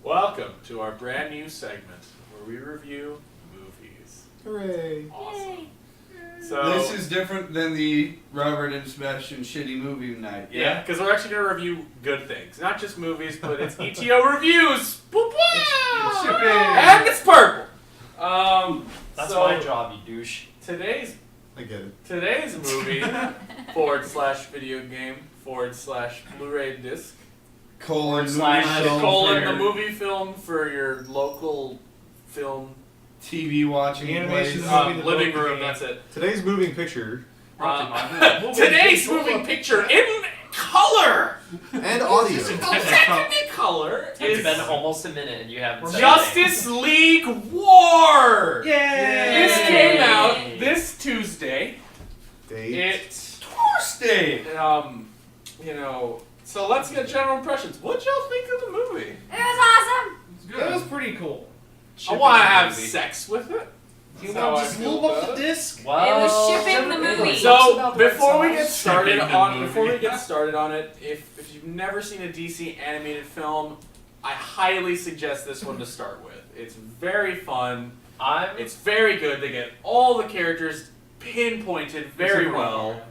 Welcome to our brand new segment where we review movies. Hooray! Awesome. Yay. So This is different than the Robert and Sebastian shitty movie night. yeah, because we're actually going to review good things. Not just movies, but it's ETO reviews! Boop, It's shipping! and it's purple! That's so my job, you douche. Today's I get it. movie, / video game, / Blu-ray disc, Colon / the movie film for your local film TV watching Animation place. movie. living room, that's it. Today's moving picture Today's moving picture in color! and audio. Technicolor It's is been almost a minute and you haven't said Justice League War! Yay! This came out this Tuesday. Date. It's, Tuesday! so let's get general impressions. What'd y'all think of the movie? It was awesome. That was pretty cool. I want to have sex with it. You That's how want I to just feel move up about the it. disc? Well, It was shipping the movie. So before we get started Shipping the on movie. If you've never seen a DC animated film, I highly suggest this one to start with. It's very fun. It's very good. They get all the characters pinpointed very well.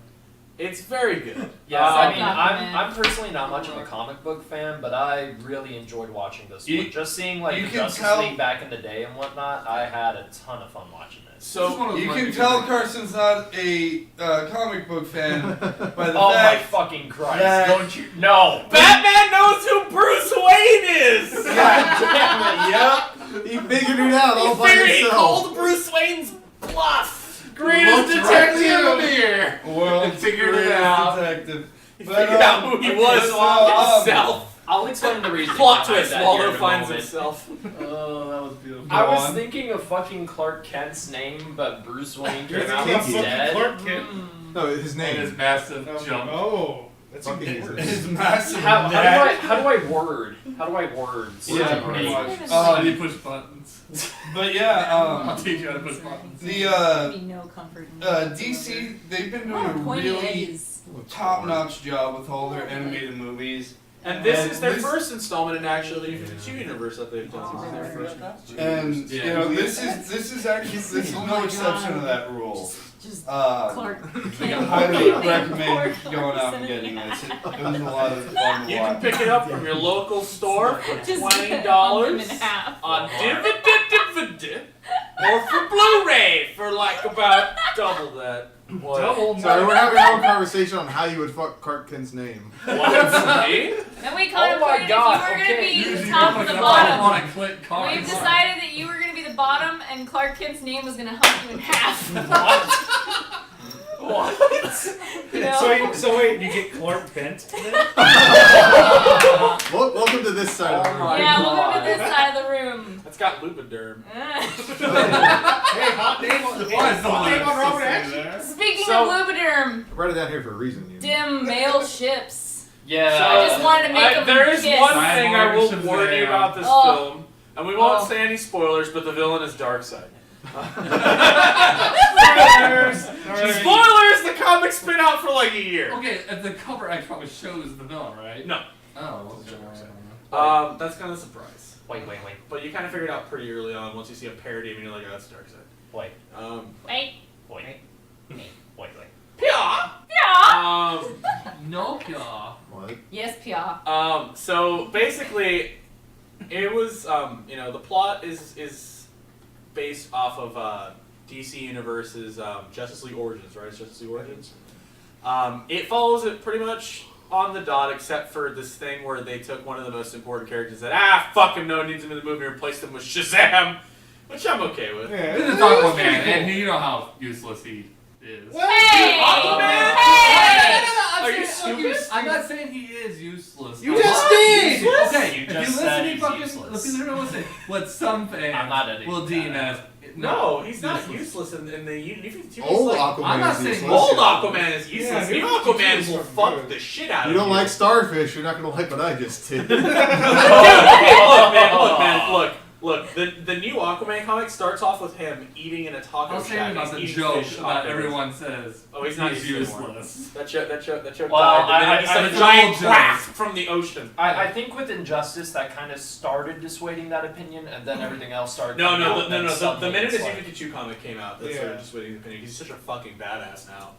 It's very good. Yes, I mean, Aquaman. I'm personally not much of a comic book fan, but I really enjoyed watching this one. Just seeing like you the can Justice tell- League back in the day and whatnot, I had a ton of fun watching this. So You can tell Carson's not a comic book fan by the Oh my fact fucking Christ! that- Don't you? No! Batman knows who Bruce Wayne is. Yep. He figured it out all by He himself. called Bruce Wayne's bluff. Greatest detective in the year. World Figured it out. detective. He But, figured out who he was himself. I'll explain the reason. Plot behind twist. that Waldo here in a finds moment. himself. Oh, that was beautiful. I was Go on. thinking of fucking Clark Kent's name, but Bruce Wayne You're came out thinking instead. Clark Kent. No, his And his name. massive jump. Oh, that's a Fucking good His massive How do I neck. how do I word? How do I word? Yeah, pretty name? much. How do you push buttons? But yeah, I'll teach you how to push buttons. the Be no comfort. in DC, they've been Oh, doing a pointy really edges. top-notch job with all their animated movies. And this And is their this- first installment in actually the 52 universe that they've done. This is their first. And you know, this is actually this is Oh no my exception God. to that rule. Just Uh, Clark. I highly recommend going out and getting this. It was a lot of fun to You can watch. pick it up from your local store for Just $20 in half. on DVD or for Blu-ray for like about double that. What? Double. Sorry, we're having our own conversation on how you would fuck Clark Kent's name. What? Me? Then we Oh contemplated my if God, you were okay. going to be Usually the top you of the put bottom. on a click card. We've decided that you were going to be the bottom, and Clark Kent's name was going to hump you in half. What? You know? So wait, you get Clark Kent then? Welcome to this side of the Oh room. my Yeah, God. welcome to this side of the room. That's got Lupiderm. Hey, hot name on Robert Action. Speaking So- of Lubriderm, I brought it down here for a reason. You know. dim male ships. Yeah. I just wanted to make them There is kiss. one thing I will warn you about this Oh. film, and we won't Oh. say any spoilers, but the villain is Darkseid. Spoilers! The comic's been out for like a year. Okay, the cover actually probably shows the villain, right? No. Oh, That's kind of a surprise. Wait. But you kind of figured out pretty early on once you see a parody and you're like, oh, that's Darkseid. Wait. Pia! Yeah. Nokia. What? Yes, Pia. So basically, it was, the plot is based off of DC Universe's Justice League Origins, right? It's Justice League Origins. It follows it pretty much on the dot, except for this thing where they took one of the most important characters that, fuck him, no one needs him in the movie, and replaced him with Shazam, which I'm okay with. This is Aquaman, and you know how useless he is. Hey! Aquaman? Hey! Are you stupid? I'm not saying he is useless. You just did! Okay, You if just you said listen to he's fucking, useless. listen to what what some fans I'm not editing will deem that. as No, he's not useless in the Universe. Old Like, Aquaman I'm not is saying useless. old Aquaman is useless. Yeah, New new Aquaman Aquaman's will so fuck good. the shit out of You you. don't like starfish, you're not gonna like what I just did. Okay, look, man, look. The new Aquaman comic starts off with him eating in a I taco was saying shack. about He's the eating joke fish that tacos. everyone says. Oh, he's not he's useless anymore. useless. That joke Well, died the minute he said a I- giant I- crab from the ocean. I think with Injustice that kind of started dissuading that opinion, and then everything else started. No, coming no, out, the, and no, then no. The suddenly minute it's his like- Pikachu comic came out, that's Yeah. started just waiting the opinion. He's such a fucking badass now.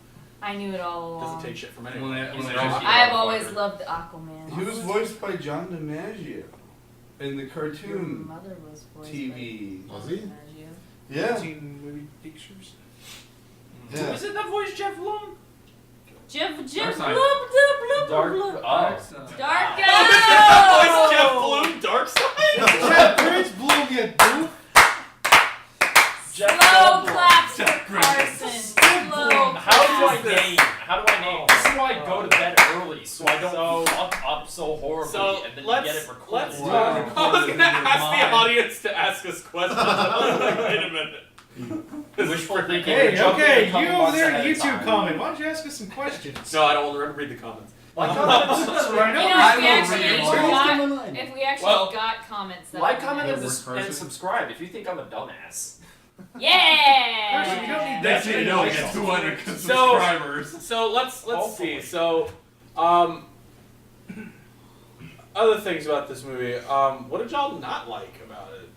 I knew it all along. Doesn't take shit from When anyone. they- He's when an they- OG. I've always loved Aquaman. He was voiced by John DiMaggio in the Your cartoon mother was voiced TV. by Was he? DiMaggio. Yeah. Teen movie pictures. Who Yeah. is it that voiced Jeff Blum? Jeff, Dark blub, side. blub, Dark. blub. Oh. Dark Oh, Jeff Bloom, Dark Side. Jeff Prince Bloom, you doof. Jeff Slow Blum. claps for Jeff Bridges. Carson. Slow How do I claps. name? How do I name? This is why I go to bed early, so I don't So- fuck up so horribly, So and then let's you get it recorded. let's Wow. talk. I was gonna ask the Mind. audience to ask us questions. I was like, wait a minute. Wishful thinking. Hey, We're jumping okay, a couple you over months there ahead in of YouTube time. comment. Why don't you ask us some questions? No, I don't want to read the comments. Like, comment, and subscribe. You know, I if we will actually read got, it. if we actually Well, got comments, that Like, would be comment, and, nice. and subscribe if you think I'm a dumbass. Yeah. Carson, you don't need That's that. it. You don't get 200 So- subscribers. So let's see. Hopefully. So, other things about this movie. What did y'all not like about it?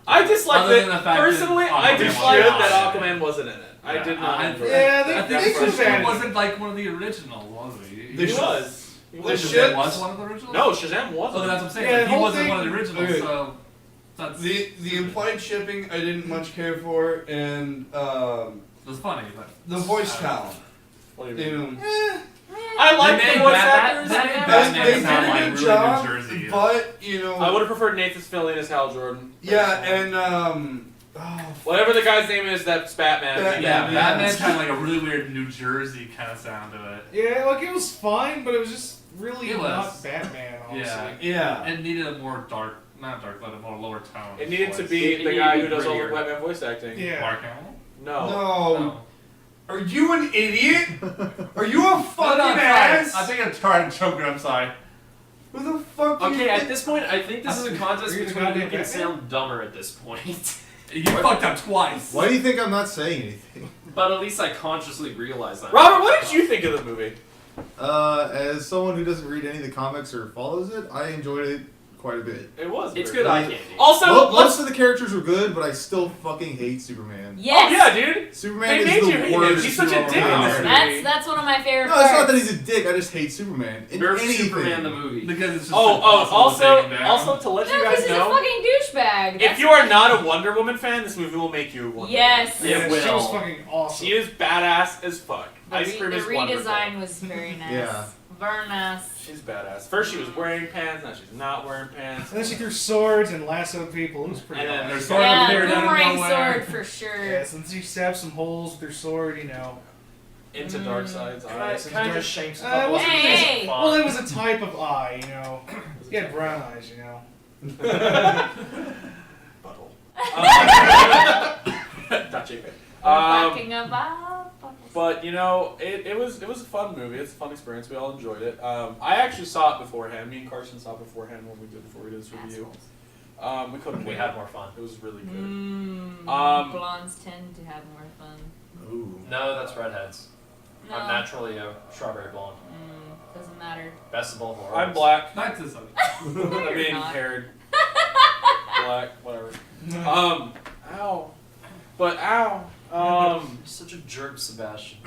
I disliked Other it than the fact personally. that I Aquaman disliked wasn't that in it. Aquaman wasn't in it. I did not. I- enjoy Yeah, it. they- That- they that's could frustrating. have It wasn't like one of the originals, was he? They He should- was. He the was. shit- Shazam was one of the originals? No, Shazam wasn't. Oh, then that's what I'm saying. Yeah, like, the he whole wasn't thing- one of the originals, Okay. so that's The implied shipping I didn't much care for, and it was funny, but the voice talent. What do you mean? You know, I like They the made voice Batman- actors. that made and Batman they everything. sound did a like good really job, New Jersey. but you know, I would have preferred Nathan Fillion as Hal Jordan. yeah, and oh, Whatever the guy's name is, that's Batman. Batman, yeah, yeah. Batman had like a really weird New Jersey kind of sound to it. Yeah, like it was fine, but it was just really It was. not Batman, honestly. Yeah. yeah. It needed a more dark, not dark, but a more lower tone. It needed to voice. be It the needed guy to who be does all the grittier. Batman voice acting. Yeah. Mark Hamill? No. No. No. Are you an idiot? Are you a fucking I'm sorry. ass? I think I'm trying to choke it, I'm sorry. Who the fuck? do you Okay, at think- this point, I think this is a contest Are you the between goddamn who can Batman? sound dumber at this point. You fucked up twice. Why do you think I'm not saying anything? But at least I consciously realized that. Robert, what did you think of the movie? As someone who doesn't read any of the comics or follows it, I enjoyed it quite a bit. It was. It's very good eye candy. Also, Most of the characters were good, but I still fucking hate Superman. Yes. Oh yeah, dude. Superman They is made the you hate him. worst. He's such a dick in superpower. this movie. That's one of my favorite No, it's not parts. that he's a dick. I just hate Superman. In Nerf anything. Superman the movie. Because it's just Oh, impossible to take also, him down. also to let No, you because guys he's a know, fucking douchebag. if That's you are not a Wonder Woman fan, this movie will make you a Wonder Yes. Woman. Yeah, It she was will. fucking awesome. She is badass as fuck. the, Ice cream the is wonderful. redesign was very nice. Yeah. Very nice. She's badass. First she was wearing pants, now she's not wearing pants. And then she threw swords and lassoed people. It was pretty And then awesome. there's Sword Yeah, appeared out of boomerang nowhere. sword for sure. Yes, and she stabbed some holes with her sword, you know. Into Darkseid's eyes. Kind of shanks a Uh, couple well, of hey, things. hey. Well, it was a type of eye, you know. He had brown eyes, you know. Butthole. Not JP. Talking about. But you know, it was a fun movie. It's a fun experience. We all enjoyed it. I actually saw it beforehand. Me and Carson saw it beforehand before we did this review. We couldn't We wait. had more fun. It was really good. Blondes tend to have more fun. Ooh. No, that's redheads. No. I'm naturally a strawberry blonde. Doesn't matter. Best of both worlds. I'm black. Back to something. I'm You're being not. haired. Black, whatever. Ow. But ow. You're such a jerk, Sebastian.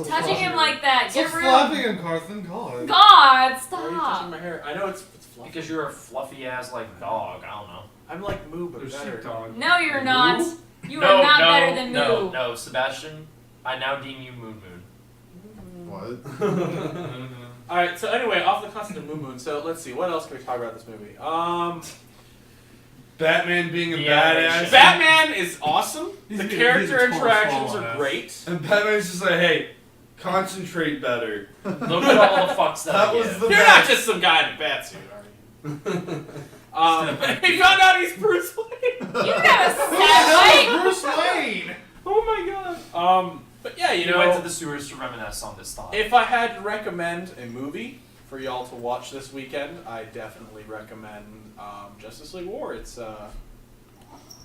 Touching him like that. Stop Get flapping room. him, Carthan. God. God, Why are you touching stop. my hair? I know it's fluffy. Because you're a fluffy ass like dog. I don't know. I'm like Moo, but There's better. sheepdog. No, you're not. You no, are not no, better than no, Moo. no, Sebastian. I now deem you Moon Moon. What? Alright, so anyway, off the concept of Moo Moon, so let's see, what else can we talk about this movie? Batman being a The badass. animation. Batman is awesome. He's The a- character he's a total interactions swallow, are man. great. And Batman's just like, hey, concentrate better. Look at all the fucks that, That I was give. the You're best. not just some guy in a bat suit, are you? Step back. He found out he's Bruce Wayne. You got a sad Bruce Wayne! Oh my god. But yeah, you You know, went to the sewers to reminisce on this thought. if I had to recommend a movie for y'all to watch this weekend, I definitely recommend Justice League War. It's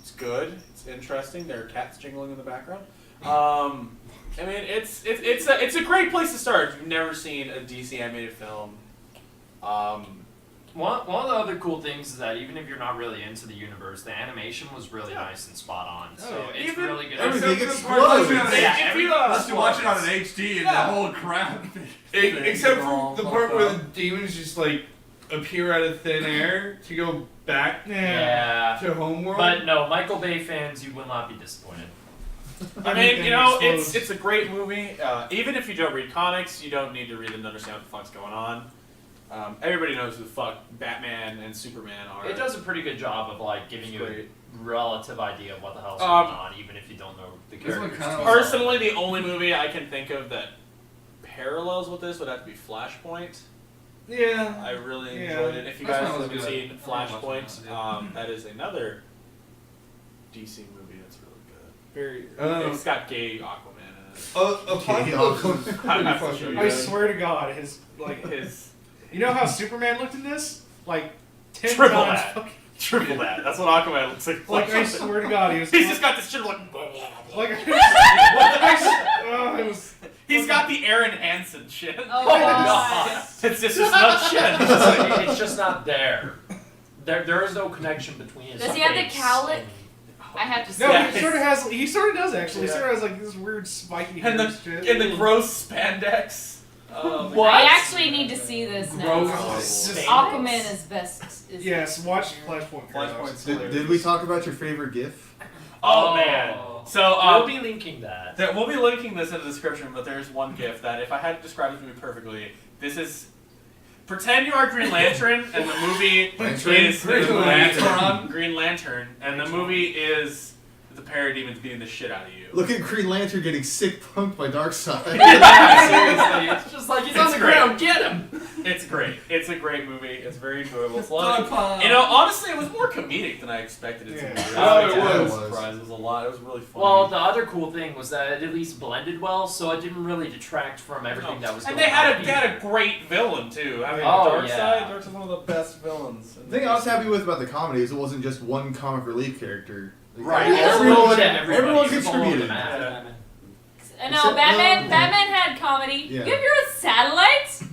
It's good. It's interesting. There are cats jingling in the background. I mean, it's a great place to start if you've never seen a DC animated film. One of the other cool things is that even if you're not really into the universe, the animation was really nice and spot on. So it's Even really good. everything Except for the explodes. part watching on Yeah, HD, if you, unless you watch it on an HD and the whole crap. Except for the part where the demons just like appear out of thin air to go back Yeah. to Homeworld. But no, Michael Bay fans, you will not be disappointed. I mean, you know, it's a great movie. Even if you don't read comics, you don't need to read them to understand what the fuck's going on. Everybody knows who the fuck Batman and Superman are. It does a pretty good job of like giving you great. a relative idea of what the hell's going on, even if you don't know the This one characters. kinda- Personally, the only movie I can think of that parallels with this would have to be Flashpoint. Yeah. I really Yeah. enjoyed it. If you Flashpoint guys was haven't good. seen I watched Flashpoint, that, that is another DC movie that's really good. Very. It's got gay Aquaman in it. Apocalypse. I have to show you I guys. swear to God, his like His you know how Superman looked in this? Like 10 Triple times. that. fucking- Triple that. That's what Aquaman looks like. Like I swear to God, he was. He's just got this shit like. Like it was. He's got the Aaron Hansen shit. Oh, God. It's just not shit. It's just not there. There is no connection between his Does he have the face cowlick? and- I have to say. No, Yeah. he sort of has. He sort of does actually. Yeah. He sort of has like this weird spiky hair And and shit. the gross spandex. What? I actually need to see this now. Gross. Aquaman is best. Is Yes, watch Flashpoint. Flashpoint's Did we talk about your favorite GIF? Oh man. So we'll be linking that. we'll be linking this in the description, but there's one GIF that if I had to describe it to me perfectly, this is. Pretend you are Green Lantern, and the movie is Green Lantern, and the movie is the parademons beating the shit out of you. Look at Green Lantern getting sick punked by Darkseid. Yeah, seriously, it's just like he's on It's the great. ground. Get him! It's great. It's a great movie. It's very enjoyable. It's a lot of, you know, honestly, it was more comedic than I expected it to be. Yeah. I Oh, it was was. surprised. It was a lot. It was really funny. Well, the other cool thing was that it at least blended well, so it didn't really detract from everything that was and going they had on. they had a great villain too. I mean, Oh, Darkseid. yeah. Darkseid's one of the best villains. The thing I was happy with about the comedy is it wasn't just one comic relief character. Right, Everyone, everybody everyone was all over contributed. the map. Yeah. No, Except- Batman had comedy. Yeah. You have your own satellites?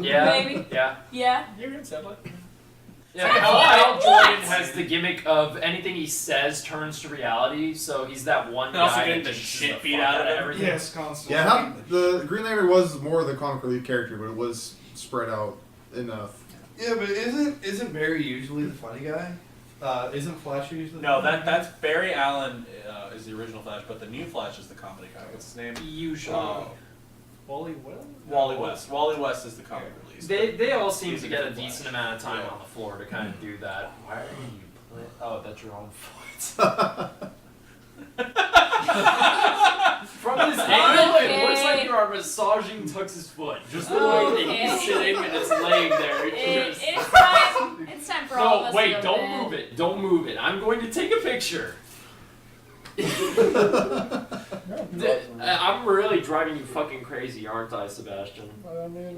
Yeah, Maybe. yeah. Yeah. You're in satellite. Yeah, That's Hal what? Jordan has the gimmick of anything he says turns to reality, so he's that one And also guy getting that the just shit shit beat beat out out of of him. everything. Yes, constantly. Yeah, the Green Lantern was more the comic relief character, but it was spread out enough. Yeah, but isn't Barry usually the funny guy? Isn't Flash usually? No, the funny guy? that's Barry Allen is the original Flash, but the new Flash is the comedy guy. What's his name? Usually. Wally Well? Wally West. Wally West is the comic release. They all seem He's to a get a good decent Flash. amount of time Yeah. on the floor to kind of do that. Why are you playing? Oh, that's your own fault. From this angle, it looks like you are massaging Tux's foot. Just the way that he's sitting and it's laying there. It's just... It's time for all of No, us to wait, go to don't bed. move it. Don't move it. I'm going to take a picture. I'm really driving you fucking crazy, aren't I, Sebastian?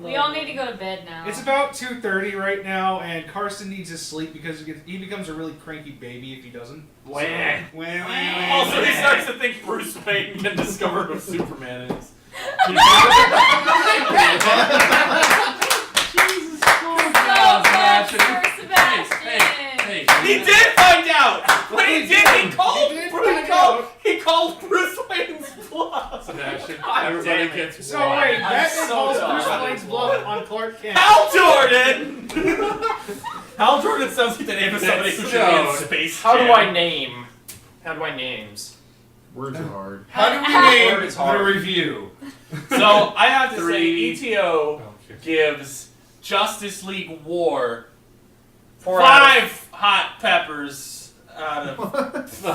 We all need to go to bed now. It's about 2:30 right now, and Carson needs his sleep because he becomes a really cranky baby if he doesn't. Wah. Also, he starts to think Bruce Wayne can discover who Superman is. So much for Sebastian. He did find out! When he did, he called He did Bruce, find out. he called Bruce Wayne's bluff! Sebastian, God everybody damn it. gets So one. wait, I'm Batman so calls done. Bruce Wayne's bluff on Clark Kent. Hal Jordan! Hal Jordan sounds like the name of somebody who should be in That's Space How do Jam. I name? How do I names? Words are hard. How do we Word name is the hard. review? So, I have to Three. say, ETO Oh, shit. gives Justice League War 4 out 5 hot peppers out of... Oh,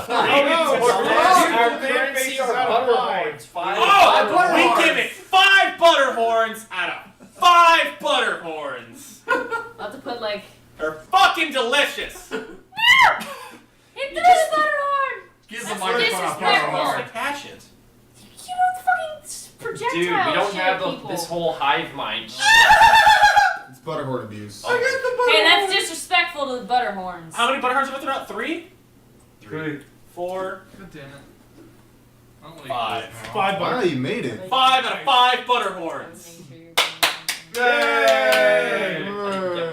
Our no. currency Faces are out of butterhorns. Five Oh! butterhorns. We give it 5 butterhorns out of 5 butterhorns! I'll have to put like. They're fucking delicious! It threw the butterhorn! Give That's the microphone a disrespectful. power. Like hatchet. You know the fucking projectile Dude, we don't shit, have people. this whole hive mind. It's butterhorn abuse. Hey, that's disrespectful to the butter horns. How many butter horns have I thrown out? 3? 3. 4, God damn it. I don't like 5. this. 5 Wow, butter. you made it. 5 out of 5 butter horns. Making sure you're Yay! I didn't get